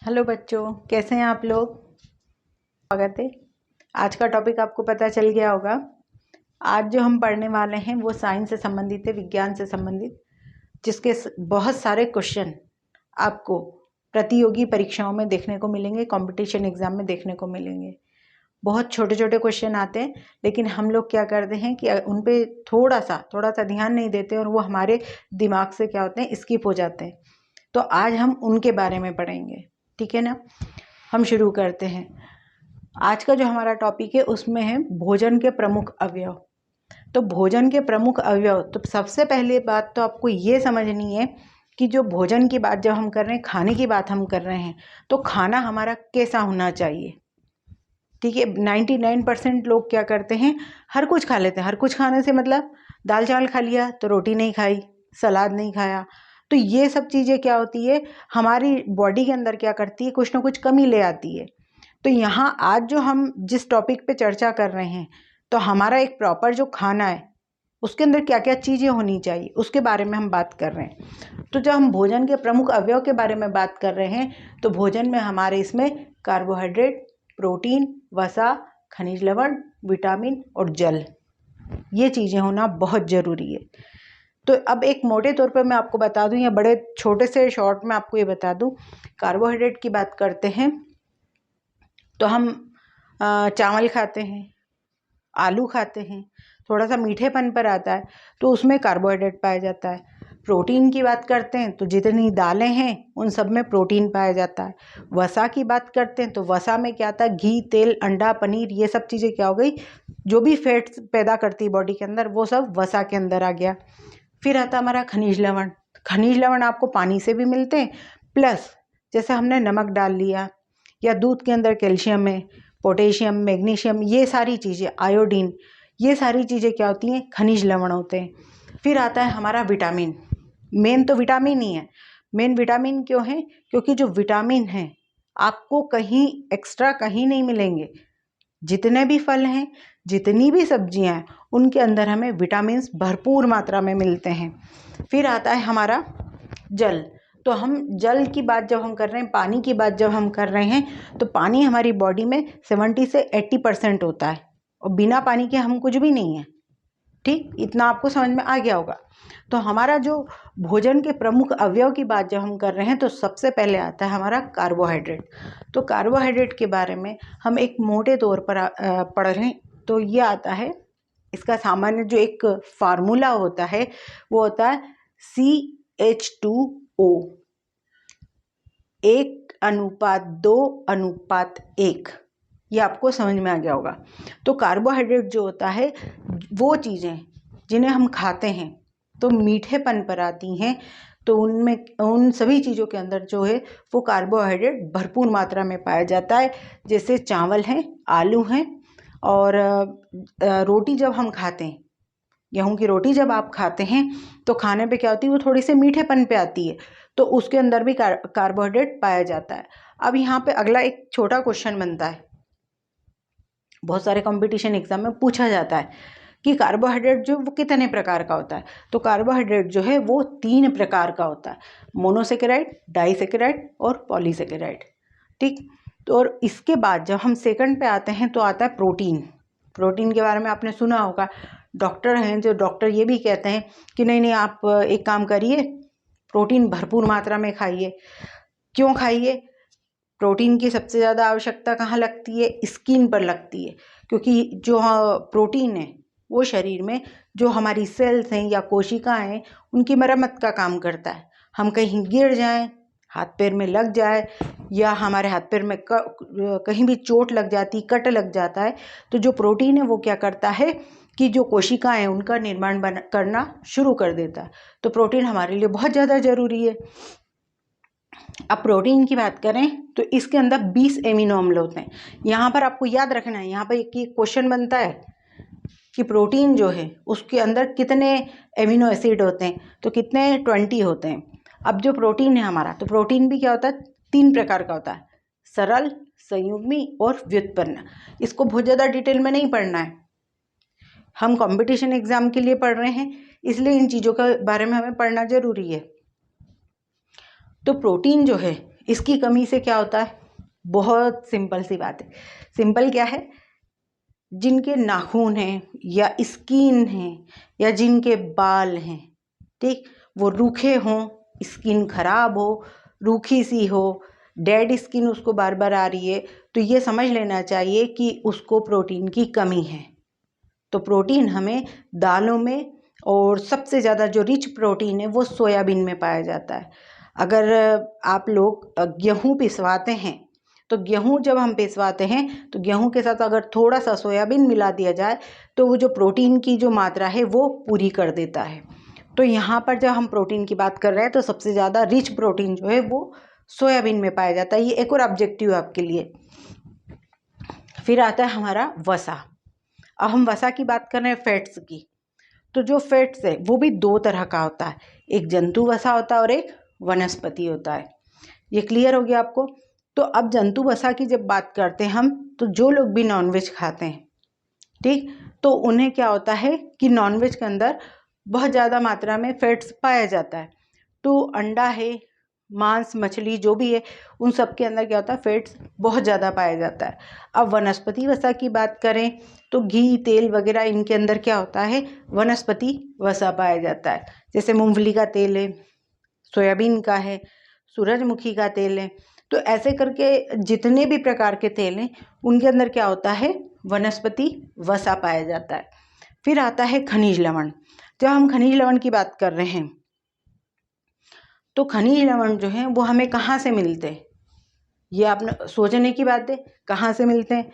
Hello बच्चों, कैसे हैं आप लोग। स्वागत है। आज का टॉपिक आपको पता चल गया होगा। आज जो हम पढ़ने वाले हैं वो साइंस से संबंधित है, विज्ञान से संबंधित, जिसके बहुत सारे क्वेश्चन आपको प्रतियोगी परीक्षाओं में देखने को मिलेंगे, कंपटीशन एग्जाम में देखने को मिलेंगे। बहुत छोटे छोटे क्वेश्चन आते हैं, लेकिन हम लोग क्या करते हैं कि उन पे थोड़ा सा ध्यान नहीं देते और वो हमारे दिमाग से क्या होते हैं, स्किप हो जाते हैं। तो आज हम उनके बारे में पढ़ेंगे, ठीक है ना। हम शुरू करते हैं। आज का जो हमारा टॉपिक है उसमें है भोजन के प्रमुख अवयव। तो भोजन के प्रमुख अवयव, तो सबसे पहले बात तो आपको ये समझनी है कि जो भोजन की बात जब हम कर रहे हैं, खाने की बात हम कर रहे हैं, तो खाना हमारा कैसा होना चाहिए। ठीक है, 99% लोग क्या करते हैं, हर कुछ खा लेते हैं। हर कुछ खाने से मतलब दाल चावल खा लिया तो रोटी नहीं खाई, सलाद नहीं खाया। तो ये सब चीज़ें क्या होती है, हमारी बॉडी के अंदर क्या करती है, कुछ ना कुछ कमी ले आती है। तो यहाँ आज जो हम जिस टॉपिक पे चर्चा कर रहे हैं, तो हमारा एक प्रॉपर जो खाना है उसके अंदर क्या क्या चीज़ें होनी चाहिए उसके बारे में हम बात कर रहे हैं। तो जब हम भोजन के प्रमुख अवयव के बारे में बात कर रहे हैं, तो भोजन में हमारे इसमें कार्बोहाइड्रेट, प्रोटीन, वसा, खनिज लवण, विटामिन और जल, ये चीज़ें होना बहुत ज़रूरी है। तो अब एक मोटे तौर पर मैं आपको बता दूं, या बड़े छोटे से शॉर्ट में आपको ये बता दूं। कार्बोहाइड्रेट की बात करते हैं तो हम चावल खाते हैं, आलू खाते हैं, थोड़ा सा मीठेपन पर आता है तो उसमें कार्बोहाइड्रेट पाया जाता है। प्रोटीन की बात करते हैं तो जितनी दालें हैं उन सब में प्रोटीन पाया जाता है। वसा की बात करते हैं तो वसा में क्या आता है, घी, तेल, अंडा, पनीर, ये सब चीज़ें क्या हो गई, जो भी फैट्स पैदा करती है बॉडी के अंदर, वो सब वसा के अंदर आ गया। फिर आता है हमारा खनिज लवण। खनिज लवण आपको पानी से भी मिलते हैं, प्लस जैसे हमने नमक डाल लिया, या दूध के अंदर कैल्शियम है, पोटेशियम, मैग्नीशियम, ये सारी चीज़ें, आयोडीन, ये सारी चीज़ें क्या होती हैं, खनिज लवण होते हैं। फिर आता है हमारा विटामिन। मेन तो विटामिन ही है। मेन विटामिन क्यों है, क्योंकि जो विटामिन है आपको कहीं एक्स्ट्रा कहीं नहीं मिलेंगे। जितने भी फल हैं, जितनी भी सब्जियां हैं, उनके अंदर हमें विटामिन्स भरपूर मात्रा में मिलते हैं। फिर आता है हमारा जल। तो हम जल की बात जब हम कर रहे हैं, पानी की बात जब हम कर रहे हैं, तो पानी हमारी बॉडी में 70 से 80% होता है, और बिना पानी के हम कुछ भी नहीं है। ठीक, इतना आपको समझ में आ गया होगा। तो हमारा जो भोजन के प्रमुख अवयव की बात जब हम कर रहे हैं, तो सबसे पहले आता है हमारा कार्बोहाइड्रेट। तो कार्बोहाइड्रेट के बारे में हम एक मोटे तौर पर पढ़ रहे हैं। तो ये आता है, इसका सामान्य जो एक फार्मूला होता है वो होता है CH2O, 1:2:1। ये आपको समझ में आ गया होगा। तो कार्बोहाइड्रेट जो होता है, वो चीज़ें जिन्हें हम खाते हैं तो मीठेपन पर आती हैं, तो उनमें उन सभी चीज़ों के अंदर जो है वो कार्बोहाइड्रेट भरपूर मात्रा में पाया जाता है। जैसे चावल हैं, आलू हैं, और रोटी जब हम खाते हैं, गेहूं की रोटी जब आप खाते हैं तो खाने पे क्या होती है, वो थोड़ी सी मीठेपन पे आती है, तो उसके अंदर भी कार्बोहाइड्रेट पाया जाता है। अब यहाँ पे अगला एक छोटा क्वेश्चन बनता है, बहुत सारे कंपटीशन एग्जाम में पूछा जाता है कि कार्बोहाइड्रेट जो वो कितने प्रकार का होता है। तो कार्बोहाइड्रेट जो है वो 3 प्रकार का होता है, मोनोसेकेराइड, डाइसेकेराइड और पॉलीसेकेराइड। ठीक, तो और इसके बाद जब हम सेकंड पे आते हैं तो आता है प्रोटीन। प्रोटीन के बारे में आपने सुना होगा, डॉक्टर हैं जो डॉक्टर ये भी कहते हैं कि नहीं नहीं, आप एक काम करिए, प्रोटीन भरपूर मात्रा में खाइए। क्यों खाइए, प्रोटीन की सबसे ज़्यादा आवश्यकता कहाँ लगती है, स्किन पर लगती है, क्योंकि जो प्रोटीन है वो शरीर में जो हमारी सेल्स हैं या कोशिकाएं हैं उनकी मरम्मत का काम करता है। हम कहीं गिर जाएं, हाथ पैर में लग जाए, या हमारे हाथ पैर में कहीं भी चोट लग जाती, कट लग जाता है, तो जो प्रोटीन है वो क्या करता है कि जो कोशिकाएं हैं उनका निर्माण करना शुरू कर देता है। तो प्रोटीन हमारे लिए बहुत ज़्यादा ज़रूरी है। अब प्रोटीन की बात करें तो इसके अंदर 20 एमिनो अम्ल होते हैं। यहाँ पर आपको याद रखना है, यहाँ पर एक क्वेश्चन बनता है कि प्रोटीन जो है उसके अंदर कितने एमिनो एसिड होते हैं, तो कितने, 20 होते हैं। अब जो प्रोटीन है हमारा, तो प्रोटीन भी क्या होता है, 3 प्रकार का होता है, सरल, संयुग्मी और व्युत्पन्न। इसको बहुत ज़्यादा डिटेल में नहीं पढ़ना है, हम कंपटीशन एग्जाम के लिए पढ़ रहे हैं, इसलिए इन चीज़ों के बारे में हमें पढ़ना जरूरी है। तो प्रोटीन जो है इसकी कमी से क्या होता है, बहुत सिंपल सी बात है। सिंपल क्या है, जिनके नाखून हैं या स्किन है या जिनके बाल हैं, ठीक, वो रूखे हों, स्किन खराब हो, रूखी सी हो, डेड स्किन उसको बार बार आ रही है, तो ये समझ लेना चाहिए कि उसको प्रोटीन की कमी है। तो प्रोटीन हमें दालों में, और सबसे ज़्यादा जो रिच प्रोटीन है वो सोयाबीन में पाया जाता है। अगर आप लोग गेहूँ पिसवाते हैं, तो गेहूँ जब हम पिसवाते हैं तो गेहूँ के साथ अगर थोड़ा सा सोयाबीन मिला दिया जाए तो वो जो प्रोटीन की जो मात्रा है वो पूरी कर देता है। तो यहाँ पर जब हम प्रोटीन की बात कर रहे हैं तो सबसे ज़्यादा रिच प्रोटीन जो है वो सोयाबीन में पाया जाता है। ये एक और ऑब्जेक्टिव आपके लिए। फिर आता है हमारा वसा। अब हम वसा की बात कर रहे हैं, फैट्स की। तो जो फैट्स है वो भी दो तरह का होता है, एक जंतु वसा होता है और एक वनस्पति होता है। ये क्लियर हो गया आपको। तो अब जंतु वसा की जब बात करते हैं हम, तो जो लोग भी नॉनवेज खाते हैं, ठीक, तो उन्हें क्या होता है कि नॉनवेज के अंदर बहुत ज़्यादा मात्रा में फैट्स पाया जाता है। तो अंडा है, मांस, मछली जो भी है, उन सब के अंदर क्या होता है, फैट्स बहुत ज़्यादा पाया जाता है। अब वनस्पति वसा की बात करें तो घी, तेल वगैरह, इनके अंदर क्या होता है, वनस्पति वसा पाया जाता है। जैसे मूंगफली का तेल है, सोयाबीन का है, सूरजमुखी का तेल है। तो ऐसे करके जितने भी प्रकार के तेल हैं उनके अंदर क्या होता है, वनस्पति वसा पाया जाता है। फिर आता है खनिज लवण। जब हम खनिज लवण की बात कर रहे हैं तो खनिज लवण जो हैं वो हमें कहाँ से मिलते हैं, ये आपने सोचने की बात है। कहाँ से मिलते हैं,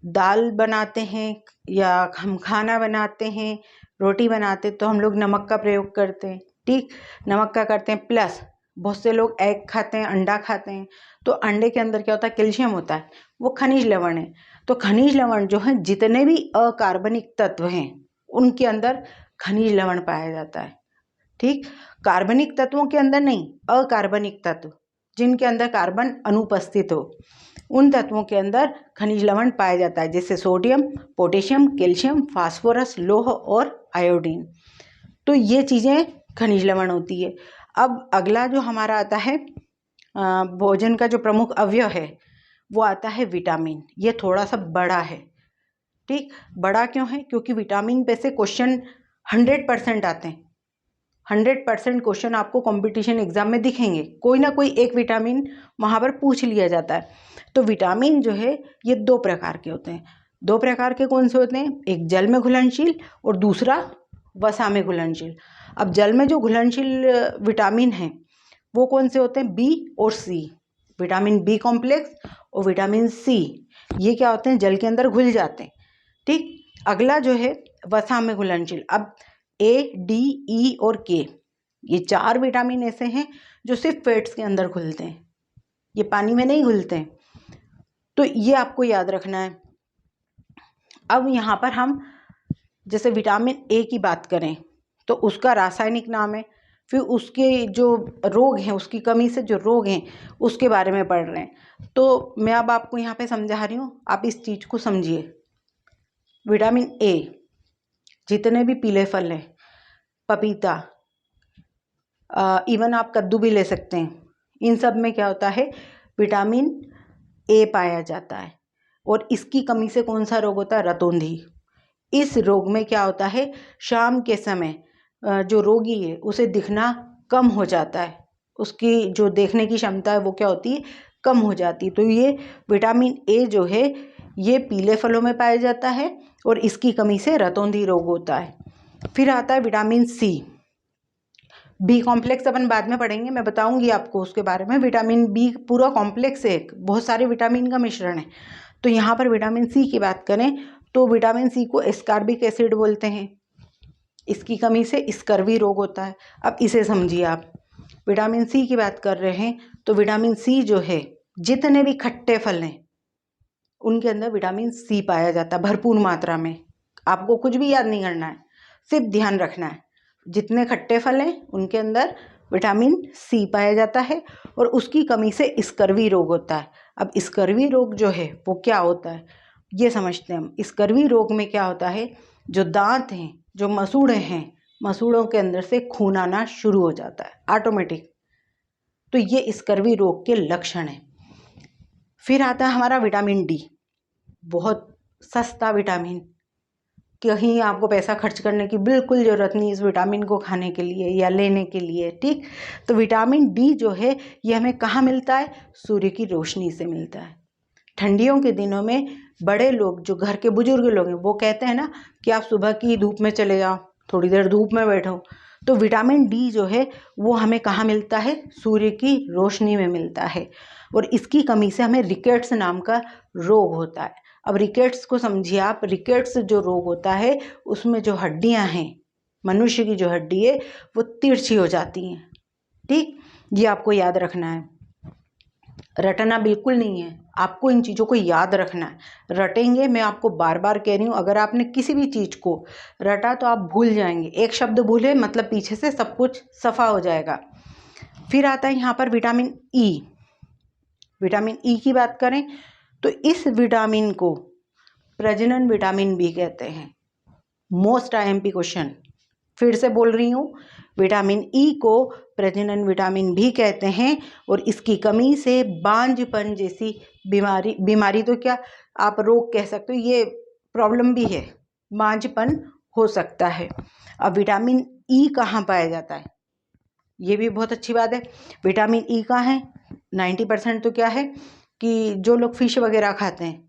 दाल बनाते हैं या हम खाना बनाते हैं, रोटी बनाते हैं तो हम लोग नमक का प्रयोग करते हैं, ठीक, नमक का करते हैं। प्लस बहुत से लोग एग खाते हैं, अंडा खाते हैं, तो अंडे के अंदर क्या होता है, कैल्शियम होता है, वो खनिज लवण है। तो खनिज लवण जो है, जितने भी अकार्बनिक तत्व हैं उनके अंदर खनिज लवण पाया जाता है, ठीक। कार्बनिक तत्वों के अंदर नहीं, अकार्बनिक तत्व जिनके अंदर कार्बन अनुपस्थित हो, उन तत्वों के अंदर खनिज लवण पाया जाता है, जैसे सोडियम, पोटेशियम, कैल्शियम, फास्फोरस, लौह और आयोडीन। तो ये चीज़ें खनिज लवण होती है। अब अगला जो हमारा आता है भोजन का जो प्रमुख अवयव है वो आता है विटामिन। ये थोड़ा सा बड़ा है, ठीक। बड़ा क्यों है, क्योंकि विटामिन पे से क्वेश्चन 100% आते हैं। 100% क्वेश्चन आपको कंपटीशन एग्जाम में दिखेंगे, कोई ना कोई एक विटामिन वहाँ पर पूछ लिया जाता है। तो विटामिन जो है ये दो प्रकार के होते हैं। दो प्रकार के कौन से होते हैं, एक जल में घुलनशील और दूसरा वसा में घुलनशील। अब जल में जो घुलनशील विटामिन हैं वो कौन से होते हैं, बी और सी। विटामिन बी कॉम्प्लेक्स और विटामिन सी, ये क्या होते हैं, जल के अंदर घुल जाते हैं, ठीक। अगला जो है वसा में घुलनशील। अब ए, डी, ई और के, ये चार विटामिन ऐसे हैं जो सिर्फ फैट्स के अंदर घुलते हैं, ये पानी में नहीं घुलते हैं। तो ये आपको याद रखना है। अब यहाँ पर हम जैसे विटामिन ए की बात करें तो उसका रासायनिक नाम है, फिर उसके जो रोग हैं, उसकी कमी से जो रोग हैं उसके बारे में पढ़ रहे हैं। तो मैं अब आपको यहाँ पे समझा रही हूँ, आप इस चीज़ को समझिए। विटामिन ए, जितने भी पीले फल हैं, पपीता, इवन आप कद्दू भी ले सकते हैं, इन सब में क्या होता है, विटामिन ए पाया जाता है। और इसकी कमी से कौन सा रोग होता है, रतौंधी। इस रोग में क्या होता है, शाम के समय जो रोगी है उसे दिखना कम हो जाता है, उसकी जो देखने की क्षमता है वो क्या होती है, कम हो जाती है। तो ये विटामिन ए जो है ये पीले फलों में पाया जाता है और इसकी कमी से रतौंधी रोग होता है। फिर आता है विटामिन सी। बी कॉम्प्लेक्स अपन बाद में पढ़ेंगे, मैं बताऊंगी आपको उसके बारे में। विटामिन बी पूरा कॉम्प्लेक्स है, एक बहुत सारे विटामिन का मिश्रण है। तो यहाँ पर विटामिन सी की बात करें तो विटामिन सी को एस्कॉर्बिक एसिड बोलते हैं, इसकी कमी से स्कर्वी रोग होता है। अब इसे समझिए आप, विटामिन सी की बात कर रहे हैं तो विटामिन सी जो है, जितने भी खट्टे फल हैं उनके अंदर विटामिन सी पाया जाता है भरपूर मात्रा में। आपको कुछ भी याद नहीं करना है, सिर्फ ध्यान रखना है, जितने खट्टे फल हैं उनके अंदर विटामिन सी पाया जाता है और उसकी कमी से स्कर्वी रोग होता है। अब स्कर्वी रोग जो है वो क्या होता है, ये समझते हैं हम। स्कर्वी रोग में क्या होता है, जो दांत हैं, जो मसूड़े हैं, मसूड़ों के अंदर से खून आना शुरू हो जाता है ऑटोमेटिक। तो ये स्कर्वी रोग के लक्षण हैं। फिर आता है हमारा विटामिन डी, बहुत सस्ता विटामिन, कहीं आपको पैसा खर्च करने की बिल्कुल ज़रूरत नहीं इस विटामिन को खाने के लिए या लेने के लिए, ठीक। तो विटामिन डी जो है ये हमें कहाँ मिलता है? सूर्य की रोशनी से मिलता है। ठंडियों के दिनों में बड़े लोग, जो घर के बुजुर्ग लोग हैं, वो कहते हैं ना कि आप सुबह की धूप में चले जाओ, थोड़ी देर धूप में बैठो। तो विटामिन डी जो है वो हमें कहाँ मिलता है? सूर्य की रोशनी में मिलता है। और इसकी कमी से हमें रिकेट्स नाम का रोग होता है। अब रिकेट्स को समझिए आप, रिकेट्स जो रोग होता है उसमें जो हड्डियां हैं, मनुष्य की जो हड्डी है वो तिरछी हो जाती हैं, ठीक। ये आपको याद रखना है, रटना बिल्कुल नहीं है, आपको इन चीज़ों को याद रखना है। रटेंगे, मैं आपको बार बार कह रही हूँ, अगर आपने किसी भी चीज़ को रटा तो आप भूल जाएंगे। एक शब्द भूले मतलब पीछे से सब कुछ सफ़ा हो जाएगा। फिर आता है यहाँ पर विटामिन ई। विटामिन ई की बात करें तो इस विटामिन को प्रजनन विटामिन भी कहते हैं। मोस्ट आईएमपी क्वेश्चन, फिर से बोल रही हूँ, विटामिन ई को प्रजनन विटामिन भी कहते हैं। और इसकी कमी से बांझपन जैसी बीमारी तो क्या आप रोग कह सकते हो, ये प्रॉब्लम भी है, बांझपन हो सकता है। अब विटामिन ई कहाँ पाया जाता है? ये भी बहुत अच्छी बात है। विटामिन ई कहाँ है? 90% तो क्या है कि जो लोग फिश वगैरह खाते हैं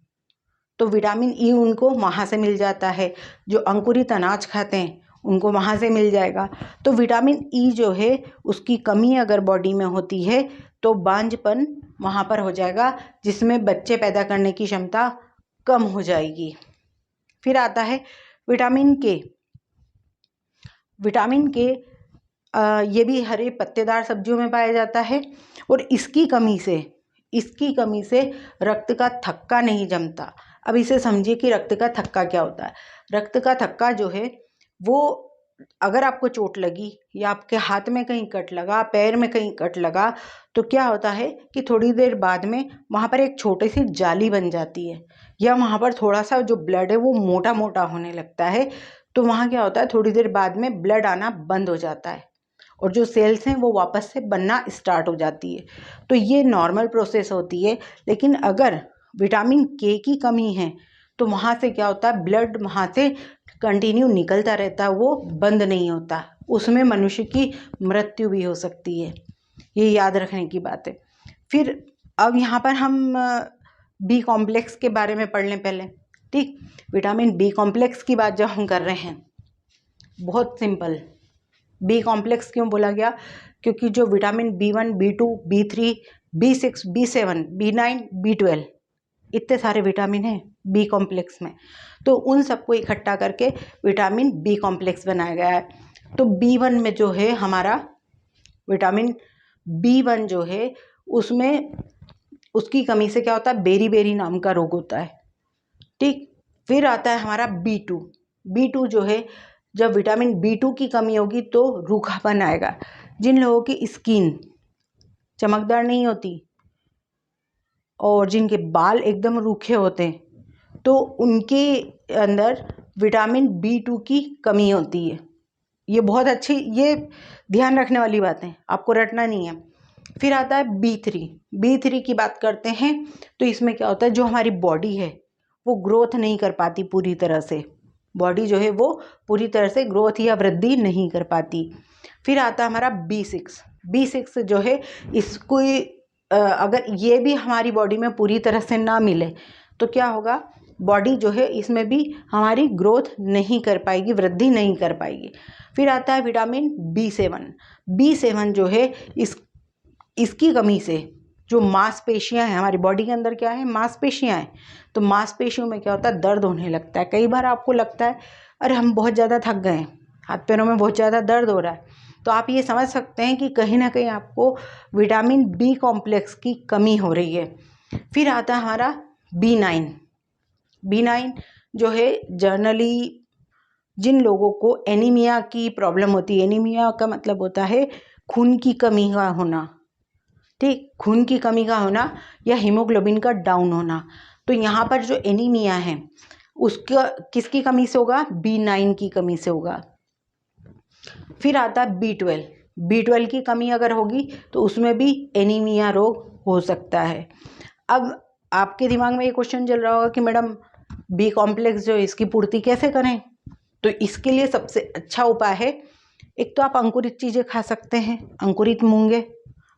तो विटामिन ई उनको वहाँ से मिल जाता है, जो अंकुरित अनाज खाते हैं उनको वहाँ से मिल जाएगा। तो विटामिन ई जो है उसकी कमी अगर बॉडी में होती है तो बांझपन वहाँ पर हो जाएगा, जिसमें बच्चे पैदा करने की क्षमता कम हो जाएगी। फिर आता है विटामिन के। विटामिन के ये भी हरे पत्तेदार सब्जियों में पाया जाता है। और इसकी कमी से रक्त का थक्का नहीं जमता। अब इसे समझिए कि रक्त का थक्का क्या होता है। रक्त का थक्का जो है वो, अगर आपको चोट लगी या आपके हाथ में कहीं कट लगा, पैर में कहीं कट लगा, तो क्या होता है कि थोड़ी देर बाद में वहाँ पर एक छोटी सी जाली बन जाती है, या वहाँ पर थोड़ा सा जो ब्लड है वो मोटा मोटा होने लगता है। तो वहाँ क्या होता है, थोड़ी देर बाद में ब्लड आना बंद हो जाता है और जो सेल्स हैं वो वापस से बनना स्टार्ट हो जाती है। तो ये नॉर्मल प्रोसेस होती है। लेकिन अगर विटामिन के की कमी है तो वहाँ से क्या होता है, ब्लड वहाँ से कंटिन्यू निकलता रहता है, वो बंद नहीं होता, उसमें मनुष्य की मृत्यु भी हो सकती है। ये याद रखने की बात है। फिर अब यहाँ पर हम बी कॉम्प्लेक्स के बारे में पढ़ लें पहले, ठीक। विटामिन बी कॉम्प्लेक्स की बात जब हम कर रहे हैं, बहुत सिंपल, बी कॉम्प्लेक्स क्यों बोला गया? क्योंकि जो vitamin B1, B2, B3, B6, B7, B9, B12 इतने सारे विटामिन हैं बी कॉम्प्लेक्स में, तो उन सबको इकट्ठा करके विटामिन बी कॉम्प्लेक्स बनाया गया है। तो B1 में जो है हमारा विटामिन B1 जो है उसमें उसकी कमी से क्या होता है, बेरी बेरी नाम का रोग होता है, ठीक। फिर आता है हमारा B2। B2 जो है, जब विटामिन B2 की कमी होगी तो रूखापन आएगा। जिन लोगों की स्किन चमकदार नहीं होती और जिनके बाल एकदम रूखे होते हैं तो उनके अंदर विटामिन B2 की कमी होती है। ये बहुत अच्छी, ये ध्यान रखने वाली बात है, आपको रटना नहीं है। फिर आता है B3। B3 की बात करते हैं तो इसमें क्या होता है, जो हमारी बॉडी है वो ग्रोथ नहीं कर पाती पूरी तरह से, बॉडी जो है वो पूरी तरह से ग्रोथ या वृद्धि नहीं कर पाती। फिर आता है हमारा B6। B6 जो है, इसको अगर ये भी हमारी बॉडी में पूरी तरह से ना मिले तो क्या होगा, बॉडी जो है इसमें भी हमारी ग्रोथ नहीं कर पाएगी, वृद्धि नहीं कर पाएगी। फिर आता है विटामिन B7। B7 जो है इसकी कमी से जो मांसपेशियां हैं, हमारी बॉडी के अंदर क्या है, मांसपेशियां हैं, तो मांसपेशियों में क्या होता है, दर्द होने लगता है। कई बार आपको लगता है अरे हम बहुत ज़्यादा थक गए हैं, हाथ पैरों में बहुत ज़्यादा दर्द हो रहा है, तो आप ये समझ सकते हैं कि कहीं ना कहीं आपको विटामिन बी कॉम्प्लेक्स की कमी हो रही है। फिर आता है हमारा B9। B9 जो है जनरली जिन लोगों को एनीमिया की प्रॉब्लम होती है, एनीमिया का मतलब होता है खून की कमी का होना, ठीक, खून की कमी का होना या हीमोग्लोबिन का डाउन होना। तो यहाँ पर जो एनीमिया है उसका किसकी कमी से होगा, B9 की कमी से होगा। फिर आता है B12। B12 की कमी अगर होगी तो उसमें भी एनीमिया रोग हो सकता है। अब आपके दिमाग में ये क्वेश्चन चल रहा होगा कि मैडम बी कॉम्प्लेक्स जो है इसकी पूर्ति कैसे करें? तो इसके लिए सबसे अच्छा उपाय है, एक तो आप अंकुरित चीज़ें खा सकते हैं। अंकुरित मूंगे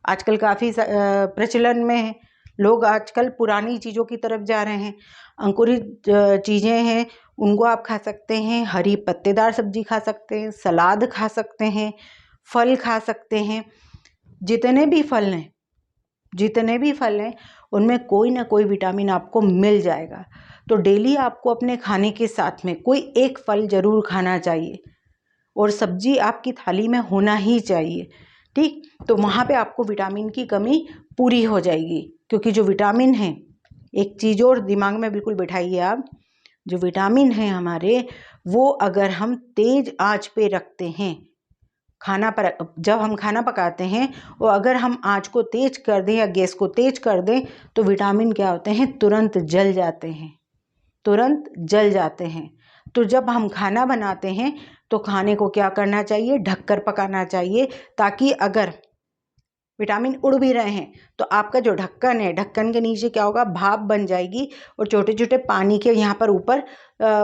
आजकल काफ़ी प्रचलन में है, लोग आजकल पुरानी चीज़ों की तरफ जा रहे हैं। अंकुरित चीज़ें हैं उनको आप खा सकते हैं, हरी पत्तेदार सब्जी खा सकते हैं, सलाद खा सकते हैं, फल खा सकते हैं। जितने भी फल हैं उनमें कोई ना कोई विटामिन आपको मिल जाएगा। तो डेली आपको अपने खाने के साथ में कोई एक फल ज़रूर खाना चाहिए और सब्जी आपकी थाली में होना ही चाहिए, ठीक। तो वहाँ पे आपको विटामिन की कमी पूरी हो जाएगी, क्योंकि जो विटामिन है, एक चीज़ और दिमाग में बिल्कुल बिठाइए आप, जो विटामिन है हमारे, वो अगर हम तेज़ आंच पे रखते हैं जब हम खाना पकाते हैं और अगर हम आंच को तेज कर दें या गैस को तेज कर दें तो विटामिन क्या होते हैं, तुरंत जल जाते हैं। तो जब हम खाना बनाते हैं तो खाने को क्या करना चाहिए, ढककर पकाना चाहिए, ताकि अगर विटामिन उड़ भी रहे हैं तो आपका जो ढक्कन है, ढक्कन के नीचे क्या होगा, भाप बन जाएगी और छोटे छोटे पानी के यहाँ पर ऊपर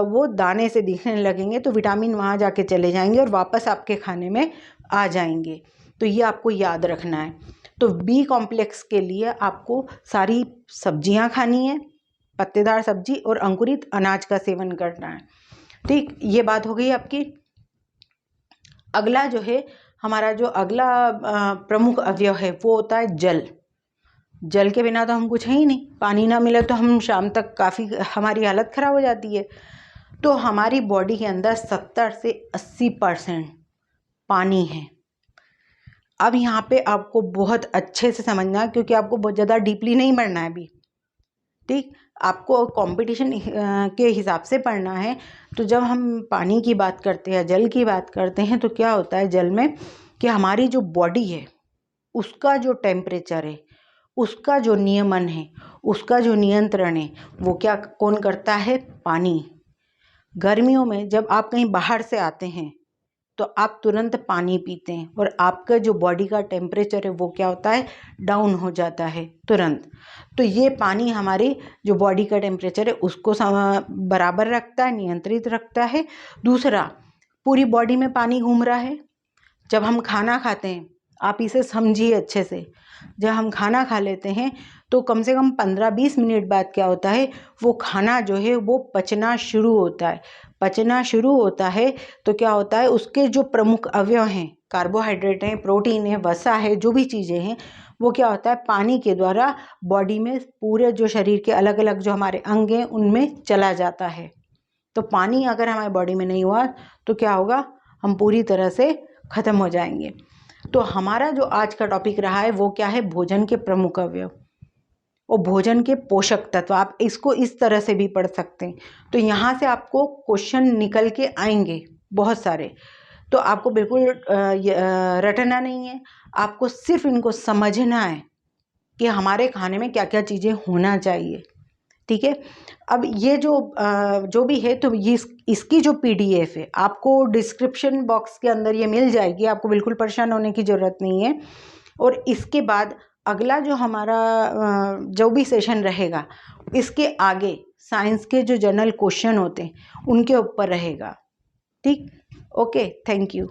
वो दाने से दिखने लगेंगे, तो विटामिन वहाँ जाके चले जाएंगे और वापस आपके खाने में आ जाएंगे। तो ये आपको याद रखना है। तो बी कॉम्प्लेक्स के लिए आपको सारी सब्जियाँ खानी है, पत्तेदार सब्जी और अंकुरित अनाज का सेवन करना है, ठीक। ये बात हो गई आपकी। अगला जो है हमारा, जो अगला प्रमुख अवयव है वो होता है जल। जल के बिना तो हम कुछ है ही नहीं। पानी ना मिले तो हम शाम तक काफ़ी हमारी हालत ख़राब हो जाती है। तो हमारी बॉडी के अंदर 70 से 80% पानी है। अब यहाँ पे आपको बहुत अच्छे से समझना है, क्योंकि आपको बहुत ज़्यादा डीपली नहीं पढ़ना है अभी, ठीक। आपको कंपटीशन के हिसाब से पढ़ना है। तो जब हम पानी की बात करते हैं, जल की बात करते हैं, तो क्या होता है जल में कि हमारी जो बॉडी है उसका जो टेम्परेचर है, उसका जो नियमन है, उसका जो नियंत्रण है, वो कौन करता है, पानी। गर्मियों में जब आप कहीं बाहर से आते हैं तो आप तुरंत पानी पीते हैं और आपका जो बॉडी का टेम्परेचर है वो क्या होता है, डाउन हो जाता है तुरंत। तो ये पानी हमारी जो बॉडी का टेम्परेचर है उसको बराबर रखता है, नियंत्रित रखता है। दूसरा, पूरी बॉडी में पानी घूम रहा है। जब हम खाना खाते हैं, आप इसे समझिए अच्छे से, जब हम खाना खा लेते हैं तो कम से कम 15-20 मिनट बाद क्या होता है, वो खाना जो है वो पचना शुरू होता है। तो क्या होता है, उसके जो प्रमुख अवयव हैं, कार्बोहाइड्रेट हैं, प्रोटीन है, वसा है, जो भी चीज़ें हैं, वो क्या होता है, पानी के द्वारा बॉडी में पूरे जो शरीर के अलग अलग जो हमारे अंग हैं उनमें चला जाता है। तो पानी अगर हमारी बॉडी में नहीं हुआ तो क्या होगा, हम पूरी तरह से ख़त्म हो जाएंगे। तो हमारा जो आज का टॉपिक रहा है वो क्या है, भोजन के प्रमुख अवयव और भोजन के पोषक तत्व। आप इसको इस तरह से भी पढ़ सकते हैं। तो यहाँ से आपको क्वेश्चन निकल के आएंगे बहुत सारे। तो आपको बिल्कुल रटना नहीं है, आपको सिर्फ इनको समझना है कि हमारे खाने में क्या क्या चीज़ें होना चाहिए, ठीक है। अब ये जो भी है, तो ये इसकी जो PDF है आपको डिस्क्रिप्शन बॉक्स के अंदर ये मिल जाएगी, आपको बिल्कुल परेशान होने की ज़रूरत नहीं है। और इसके बाद अगला जो हमारा जो भी सेशन रहेगा, इसके आगे साइंस के जो जनरल क्वेश्चन होते हैं उनके ऊपर रहेगा, ठीक। Okay, thank you.